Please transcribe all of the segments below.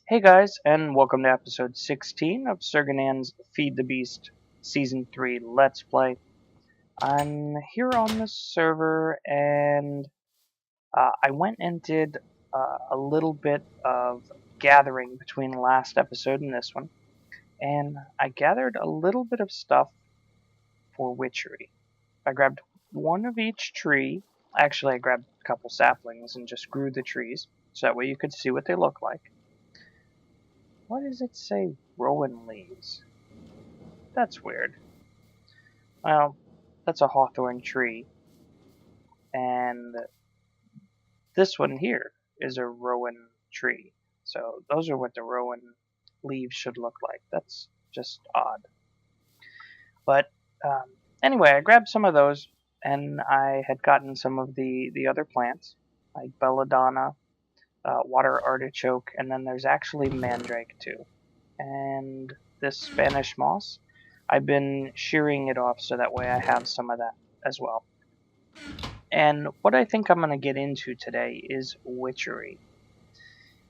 Hey guys, and welcome to episode 16 of Surganan's Feed the Beast Season 3 Let's Play. I'm here on the server, and I went and did a little bit of gathering between the last episode and this one, and I gathered a little bit of stuff for Witchery. I grabbed one of each tree. Actually, I grabbed a couple saplings and just grew the trees, so that way you could see what they look like. What does it say Rowan leaves? That's weird. Well, that's a hawthorn tree. And this one here is a rowan tree. So those are what the rowan leaves should look like. That's just odd. But anyway, I grabbed some of those, and I had gotten some of the other plants, like belladonna, water artichoke, and then there's actually mandrake too. And this Spanish moss, I've been shearing it off so that way I have some of that as well. And what I think I'm going to get into today is Witchery.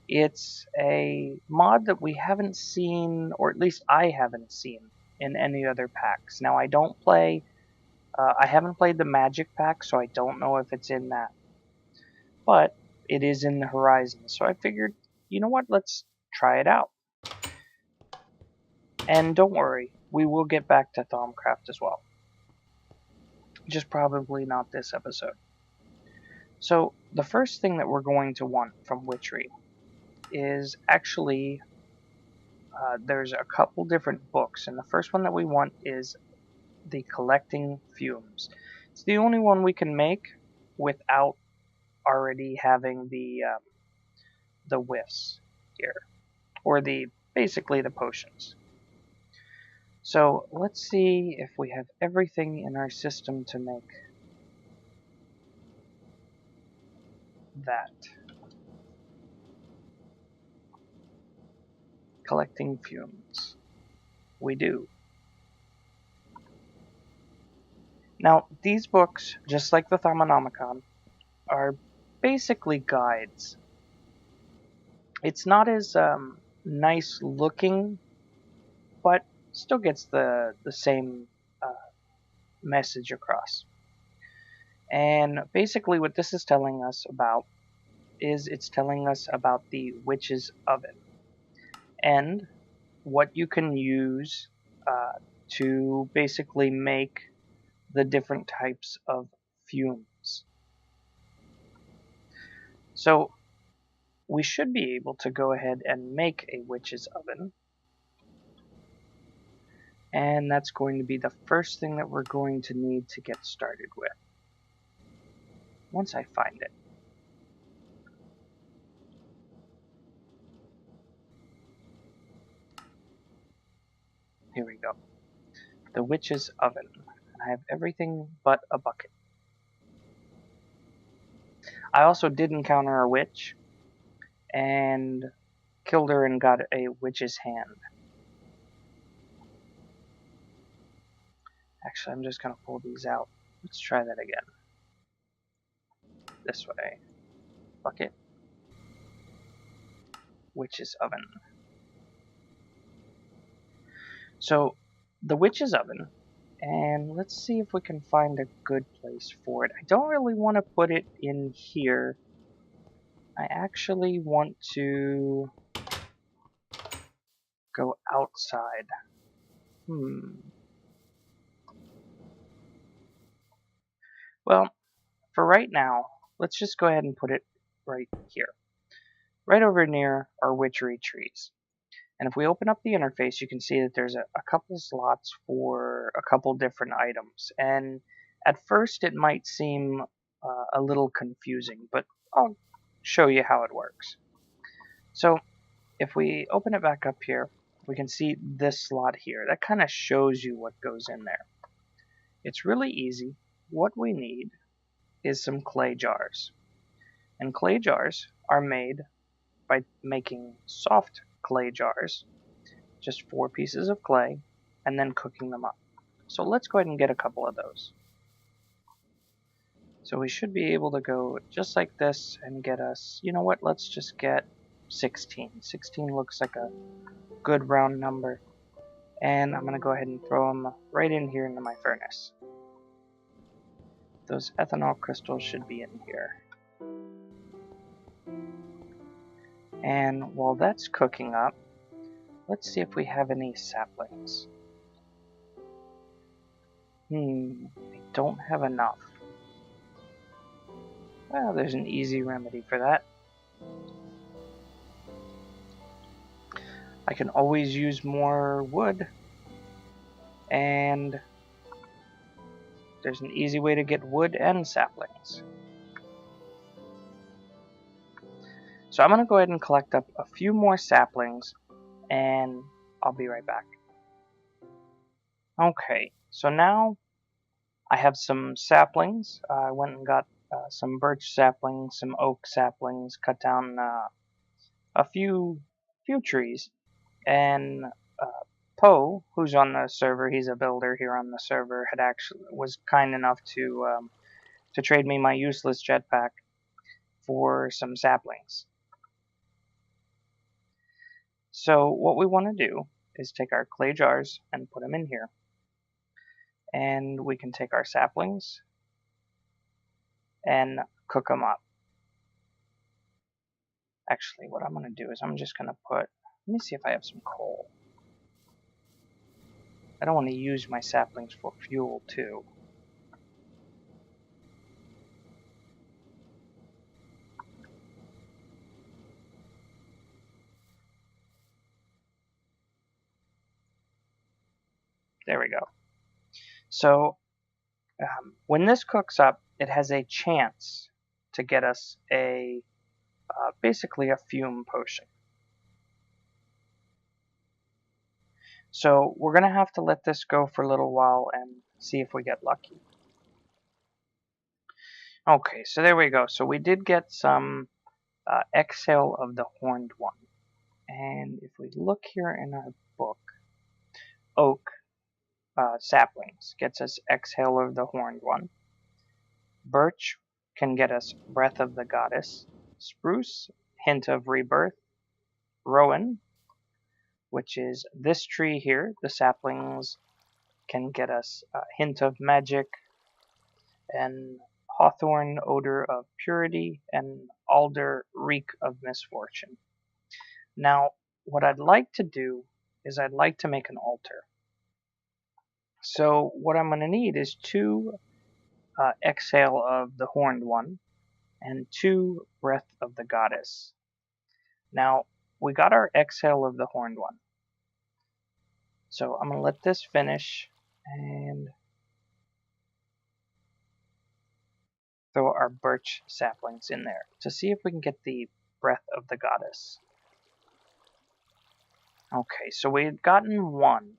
It's a mod that we haven't seen, or at least I haven't seen, in any other packs. Now, I haven't played the Magic pack, so I don't know if it's in that. But it is in the Horizon, so I figured, you know what, let's try it out. And don't worry, we will get back to Thaumcraft as well. Just probably not this episode. So, the first thing that we're going to want from Witchery is actually, there's a couple different books, and the first one that we want is the Collecting Fumes. It's the only one we can make without already having the whiffs here, or basically the potions. So let's see if we have everything in our system to make that. Collecting Fumes. We do. Now, these books, just like the Thermonomicon, are basically guides. It's not as nice looking, but still gets the same message across. And basically what this is telling us about is it's telling us about the witch's oven and what you can use to basically make the different types of fumes. So we should be able to go ahead and make a witch's oven. And that's going to be the first thing that we're going to need to get started with. Once I find it. Here we go. The witch's oven. I have everything but a bucket. I also did encounter a witch and killed her and got a witch's hand. Actually, I'm just going to pull these out. Let's try that again. This way. Bucket. Witch's oven. So, the witch's oven, and let's see if we can find a good place for it. I don't really want to put it in here. I actually want to go outside. Well, for right now, let's just go ahead and put it right here. Right over near our witchery trees. And if we open up the interface, you can see that there's a couple slots for a couple different items. And at first it might seem a little confusing, but I'll show you how it works. So if we open it back up here, we can see this slot here. That kind of shows you what goes in there. It's really easy. What we need is some clay jars. And clay jars are made by making soft clay jars, just 4 pieces of clay, and then cooking them up. So let's go ahead and get a couple of those. So we should be able to go just like this and get us, you know what, let's just get 16. 16 looks like a good round number. And I'm going to go ahead and throw them right in here into my furnace. Those ethanol crystals should be in here. And while that's cooking up, let's see if we have any saplings. I don't have enough. Well, there's an easy remedy for that. I can always use more wood, and there's an easy way to get wood and saplings. So I'm going to go ahead and collect up a few more saplings, and I'll be right back. Okay, so now I have some saplings. I went and got some birch saplings, some oak saplings, cut down a few trees, and Poe, who's on the server, he's a builder here on the server, was kind enough to trade me my useless jetpack for some saplings. So what we want to do is take our clay jars and put them in here, and we can take our saplings and cook them up. Actually, what I'm going to do is I'm just going to let me see if I have some coal. I don't want to use my saplings for fuel too. There we go. So when this cooks up, it has a chance to get us basically a fume potion. So we're going to have to let this go for a little while and see if we get lucky. Okay, so there we go. So we did get some exhale of the horned one. And if we look here in our book, oak saplings gets us exhale of the horned one. Birch can get us breath of the goddess. Spruce, hint of rebirth. Rowan, which is this tree here, the saplings can get us a hint of magic, and hawthorn, odor of purity, and alder, reek of misfortune. Now, what I'd like to do is I'd like to make an altar. So what I'm going to need is 2 exhale of the horned one and 2 breath of the goddess. Now, we got our exhale of the horned one. So I'm going to let this finish and throw our birch saplings in there to see if we can get the breath of the goddess. Okay, so we've gotten 1.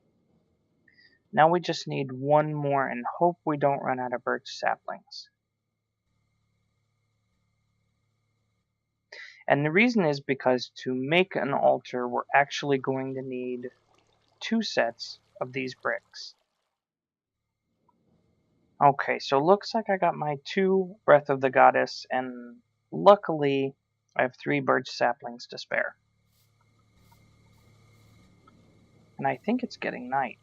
Now we just need 1 more and hope we don't run out of birch saplings. And the reason is because to make an altar, we're actually going to need 2 sets of these bricks. Okay, so looks like I got my 2 breath of the goddess, and luckily I have 3 birch saplings to spare. And I think it's getting night.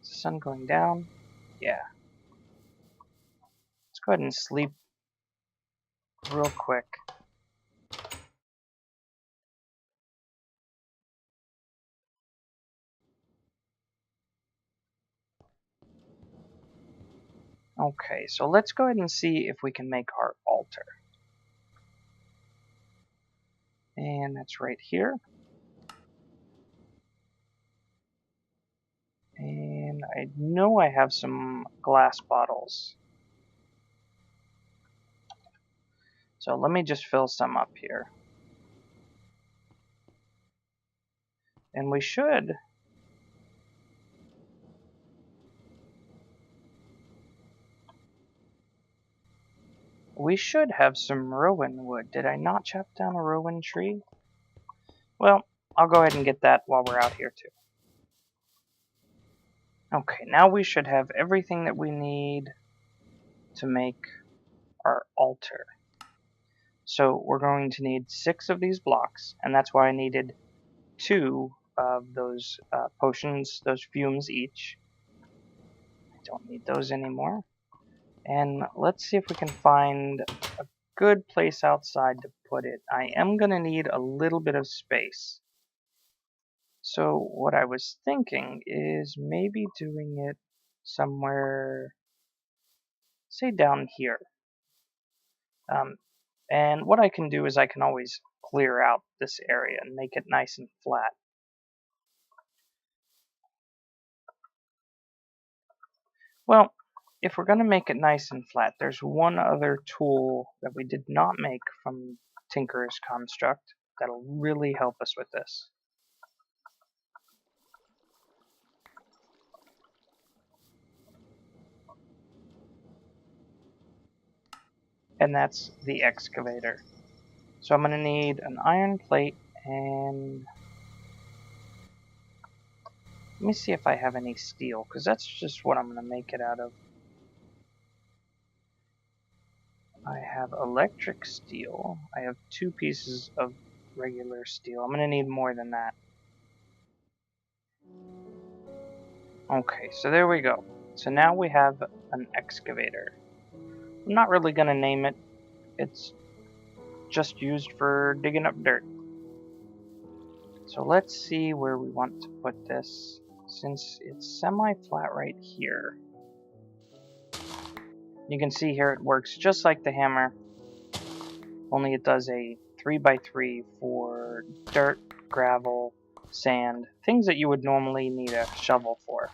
Is the sun going down? Yeah. Let's go ahead and sleep real quick. Okay, so let's go ahead and see if we can make our altar. And that's right here. And I know I have some glass bottles. So let me just fill some up here. And we should have some rowan wood. Did I not chop down a rowan tree? Well, I'll go ahead and get that while we're out here too. Okay, now we should have everything that we need to make our altar. So we're going to need 6 of these blocks, and that's why I needed 2 of those potions, those fumes each. I don't need those anymore. And let's see if we can find a good place outside to put it. I am going to need a little bit of space. So what I was thinking is maybe doing it somewhere, say down here. And what I can do is I can always clear out this area and make it nice and flat. Well, if we're going to make it nice and flat, there's one other tool that we did not make from Tinkerer's Construct that'll really help us with this. And that's the excavator. So I'm going to need an iron plate, and let me see if I have any steel, because that's just what I'm going to make it out of. I have electric steel. I have 2 pieces of regular steel. I'm going to need more than that. Okay, so there we go. So now we have an excavator. I'm not really going to name it. It's just used for digging up dirt. So let's see where we want to put this. Since it's semi-flat right here, you can see here it works just like the hammer, only it does a 3x3 for dirt, gravel, sand, things that you would normally need a shovel for.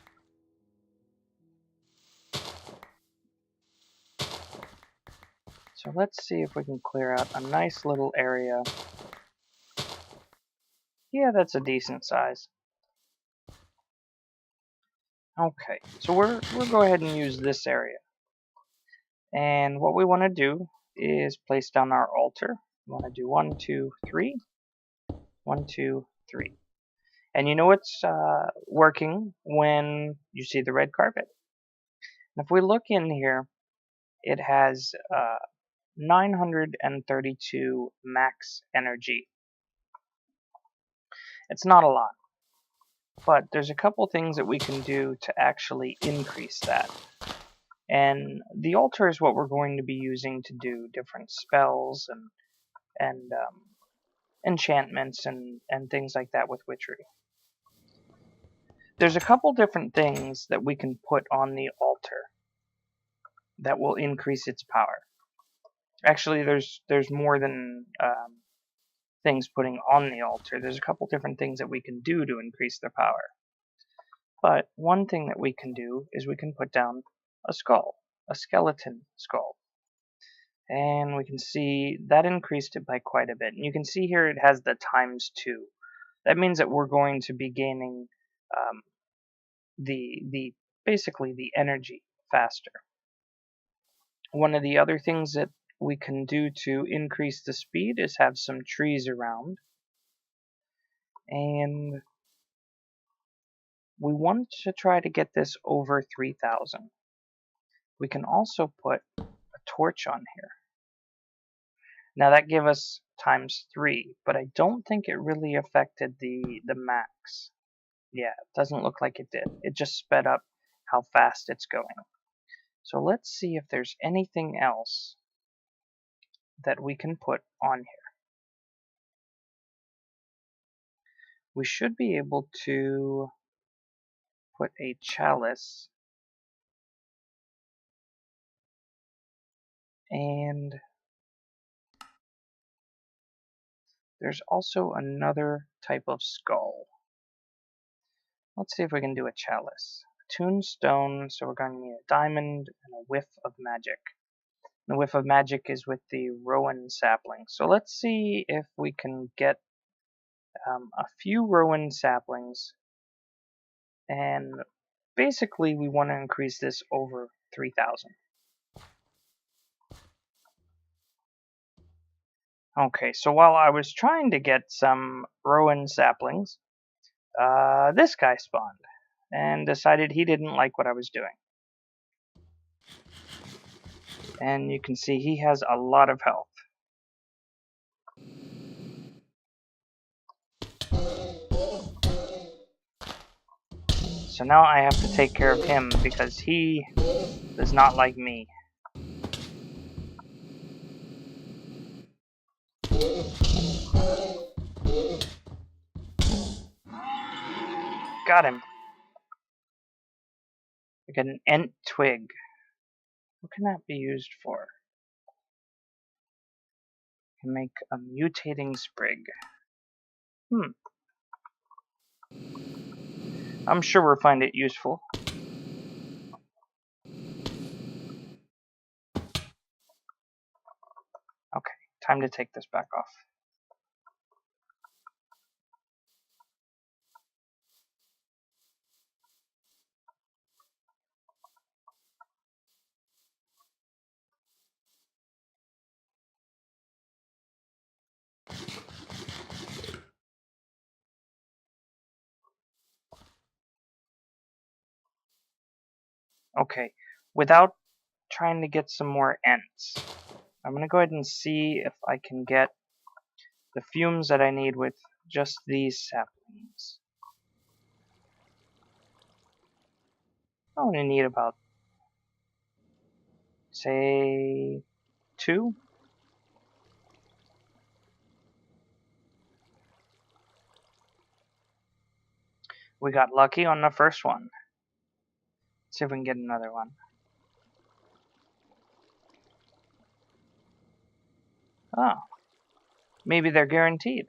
So let's see if we can clear out a nice little area. Yeah, that's a decent size. Okay, so we'll go ahead and use this area. And what we want to do is place down our altar. We want to do 1, 2, 3. 1, 2, 3. And you know it's working when you see the red carpet. And if we look in here, it has 932 max energy. It's not a lot, but there's a couple things that we can do to actually increase that. And the altar is what we're going to be using to do different spells and enchantments and things like that with Witchery. There's a couple different things that we can put on the altar that will increase its power. Actually, there's more than things putting on the altar. There's a couple different things that we can do to increase their power. But one thing that we can do is we can put down a skull, a skeleton skull. And we can see that increased it by quite a bit. And you can see here it has the ×2. That means that we're going to be gaining basically the energy faster. One of the other things that we can do to increase the speed is have some trees around. And we want to try to get this over 3,000. We can also put a torch on here. Now that gave us ×3, but I don't think it really affected the max. Yeah, it doesn't look like it did. It just sped up how fast it's going. So let's see if there's anything else that we can put on here. We should be able to put a chalice, and there's also another type of skull. Let's see if we can do a chalice. A tuned stone, so we're going to need a diamond and a whiff of magic. The whiff of magic is with the rowan sapling. So let's see if we can get a few rowan saplings, and basically we want to increase this over 3,000. Okay, so while I was trying to get some rowan saplings, this guy spawned and decided he didn't like what I was doing. And you can see he has a lot of health. So now I have to take care of him because he does not like me. Got him. I got an ent twig. What can that be used for? Can make a mutating sprig. I'm sure we'll find it useful. Okay, time to take this back off. Okay, without trying to get some more ents, I'm going to go ahead and see if I can get the fumes that I need with just these saplings. I only need about, say, 2. We got lucky on the first one. Let's see if we can get another one. Oh, maybe they're guaranteed.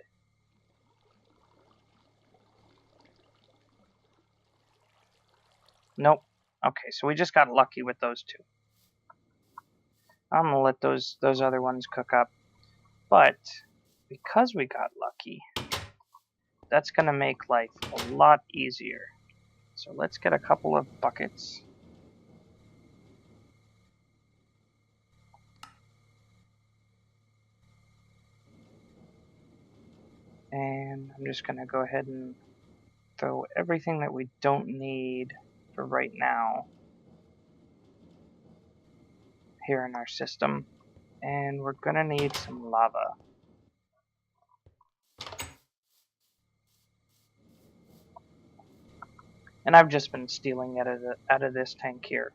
Nope. Okay, so we just got lucky with those 2. I'm gonna let those other ones cook up. But because we got lucky, that's gonna make life a lot easier. So let's get a couple of buckets. And I'm just gonna go ahead and throw everything that we don't need for right now here in our system. And we're gonna need some lava. And I've just been stealing it out of this tank here.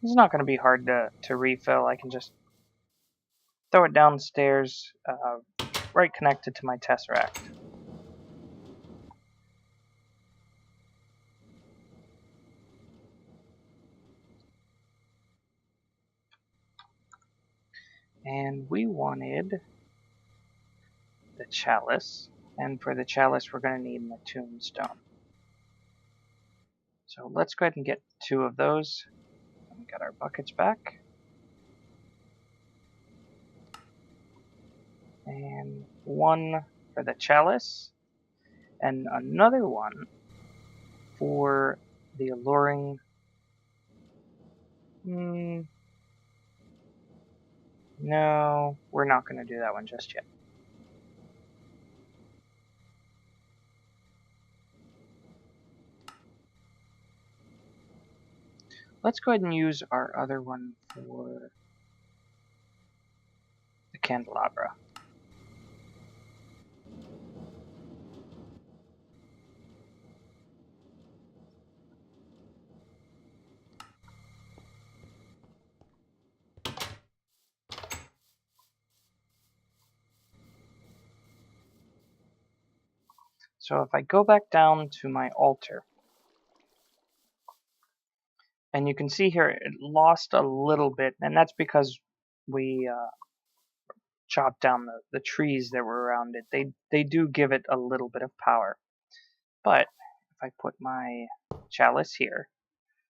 It's not gonna be hard to refill. I can just throw it downstairs, right connected to my Tesseract. And we wanted the chalice, and for the chalice we're going to need the tombstone. So let's go ahead and get 2 of those. We got our buckets back. And 1 for the chalice, and another one for the alluring. No, we're not going to do that one just yet. Let's go ahead and use our other one for the candelabra. So if I go back down to my altar, and you can see here it lost a little bit, and that's because we chopped down the trees that were around it. They do give it a little bit of power. But if I put my chalice here,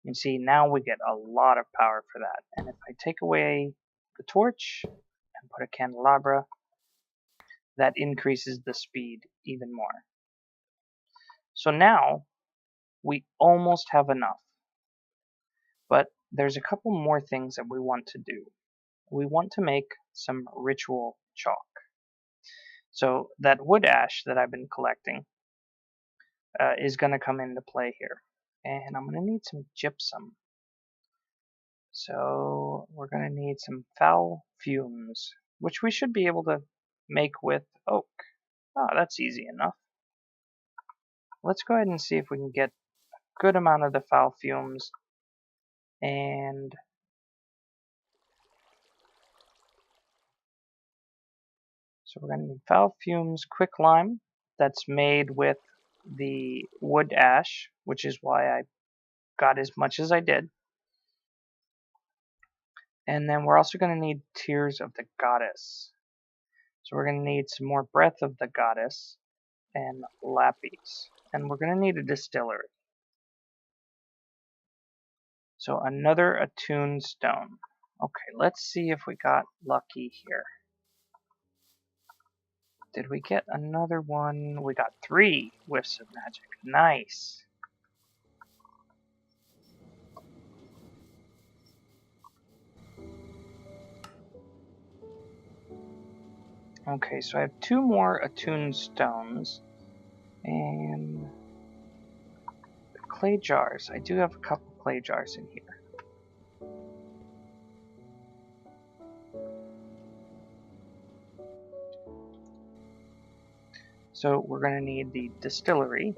you can see now we get a lot of power for that. And if I take away the torch and put a candelabra, that increases the speed even more. So now we almost have enough. But there's a couple more things that we want to do. We want to make some ritual chalk. So that wood ash that I've been collecting is going to come into play here. And I'm going to need some gypsum. So we're going to need some foul fumes, which we should be able to make with oak. Oh, that's easy enough. let's go ahead and see if we can get a good amount of the foul fumes. And so we're going to need foul fumes, quicklime, that's made with the wood ash, which is why I got as much as I did. And then we're also going to need tears of the goddess. So we're going to need some more breath of the goddess and lapis. And we're going to need a distillery. So another attuned stone. Okay, let's see if we got lucky here. Did we get another one? We got 3 whiffs of magic. Nice. Okay, so I have 2 more attuned stones. And clay jars. I do have a couple clay jars in here. So we're going to need the distillery.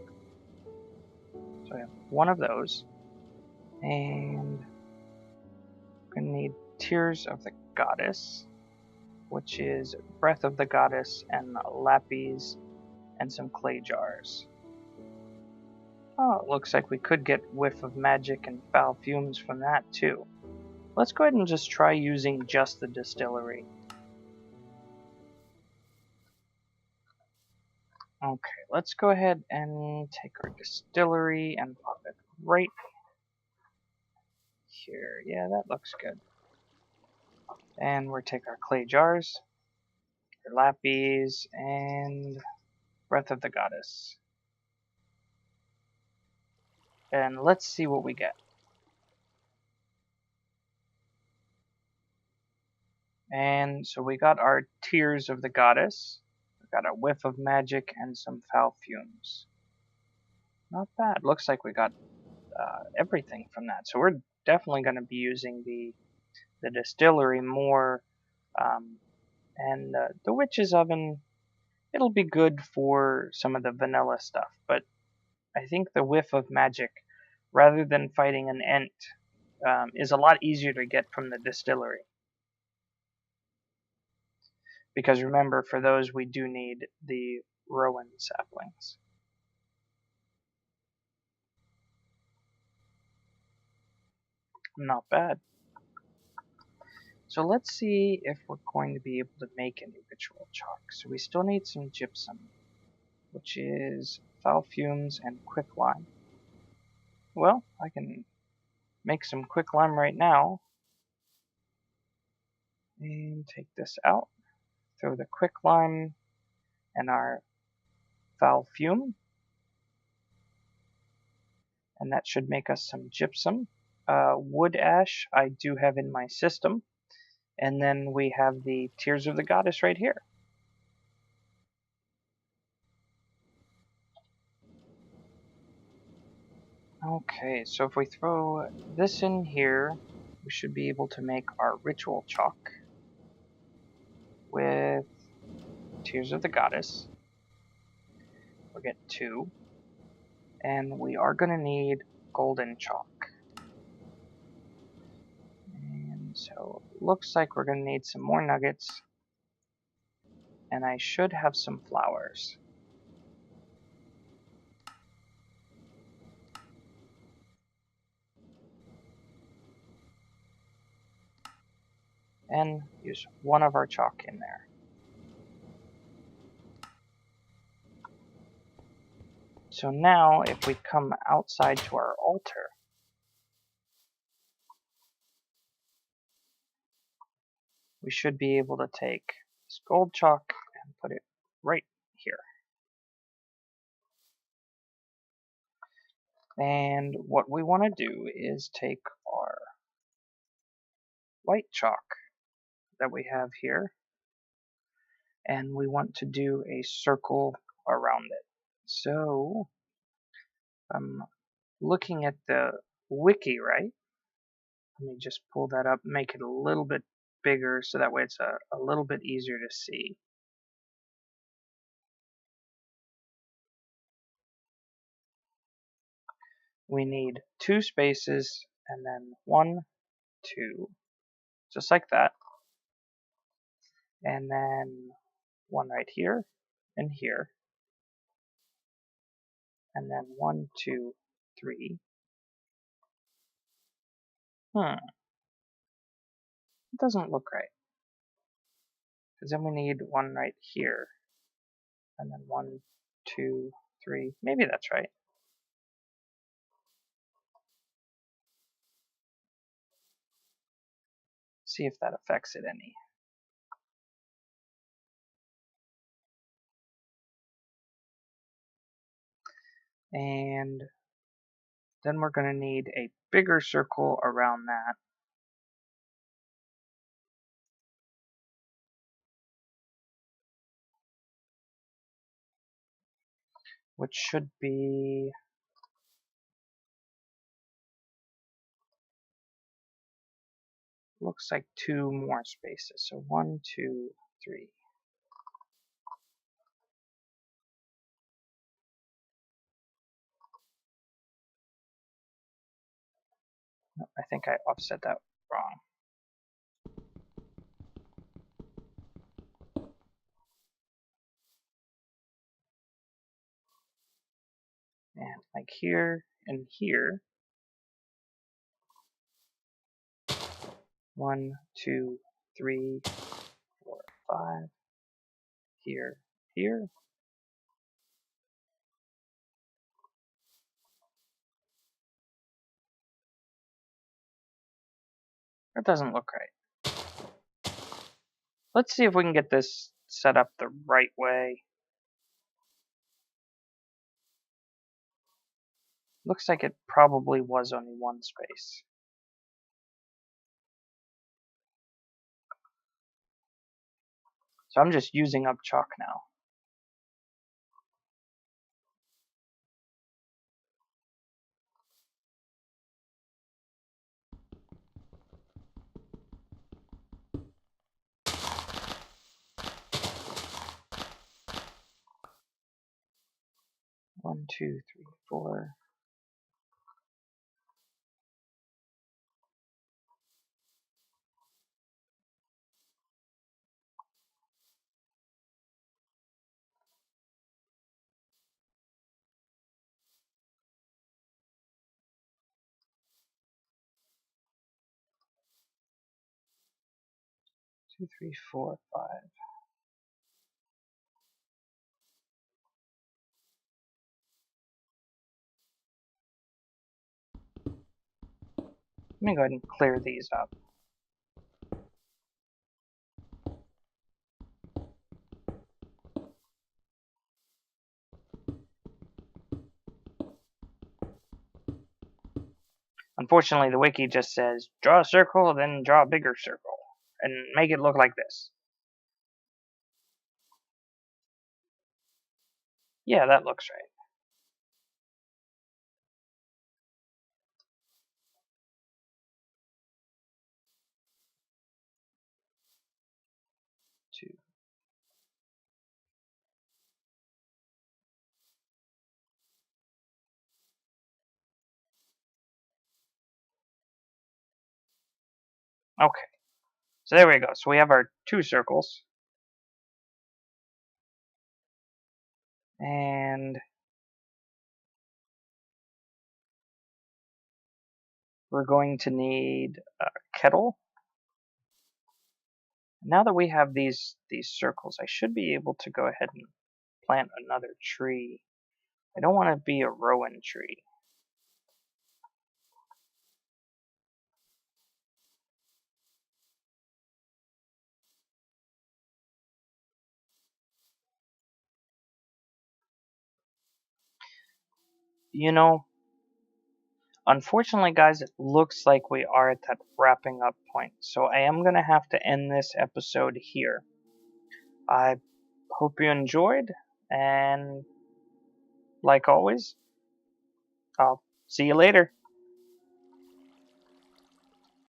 So I have 1 of those. And we're going to need tears of the goddess, which is breath of the goddess and lapis and some clay jars. Oh, it looks like we could get whiff of magic and foul fumes from that too. Let's go ahead and just try using just the distillery. Okay, let's go ahead and take our distillery and pop it right here. Yeah, that looks good. And we'll take our clay jars, our lapis, and breath of the goddess. And let's see what we get. And so we got our tears of the goddess. We got a whiff of magic and some foul fumes. Not bad. Looks like we got everything from that. So we're definitely going to be using the distillery more. And the witch's oven, it'll be good for some of the vanilla stuff. But I think the whiff of magic, rather than fighting an ent, is a lot easier to get from the distillery. Because remember, for those we do need the rowan saplings. Not bad. So let's see if we're going to be able to make any ritual chalk. So we still need some gypsum, which is foul fumes and quicklime. Well, I can make some quicklime right now. And take this out. Throw the quicklime and our foul fume. And that should make us some gypsum. Wood ash I do have in my system. And then we have the Tears of the Goddess right here. Okay, so if we throw this in here, we should be able to make our ritual chalk with Tears of the Goddess. We'll get 2. And we are going to need golden chalk. And so looks like we're going to need some more nuggets. And I should have some flowers. And use 1 of our chalk in there. So now if we come outside to our altar, we should be able to take this gold chalk and put it right here. And what we want to do is take our white chalk that we have here, and we want to do a circle around it. So I'm looking at the wiki, right? Let me just pull that up, make it a little bit bigger so that way it's a little bit easier to see. we need 2 spaces, and then 1, 2, just like that. And then 1 right here, and here. And then 1, 2, 3. It doesn't look right. Because then we need 1 right here. And then 1, 2, 3. Maybe that's right. See if that affects it any. And then we're going to need a bigger circle around that. Which should be... looks like 2 more spaces. So 1, 2, 3. I think I offset that wrong. And like here and here. 1, 2, 3, 4, 5. Here, here. That doesn't look right. Let's see if we can get this set up the right way. Looks like it probably was only 1 space. So I'm just using up chalk now. One, two, three, 4. Two, 3, 4, 5. Let me go ahead and clear these up. Unfortunately, the wiki just says, draw a circle, then draw a bigger circle, and make it look like this. Yeah, that looks right. Two. Okay. So there we go. So we have our 2 circles. And we're going to need a kettle. Now that we have these circles, I should be able to go ahead and plant another tree. I don't want to be a rowan tree. You know, unfortunately, guys, it looks like we are at that wrapping up point. So I am going to have to end this episode here. I hope you enjoyed, and like always, I'll see you later.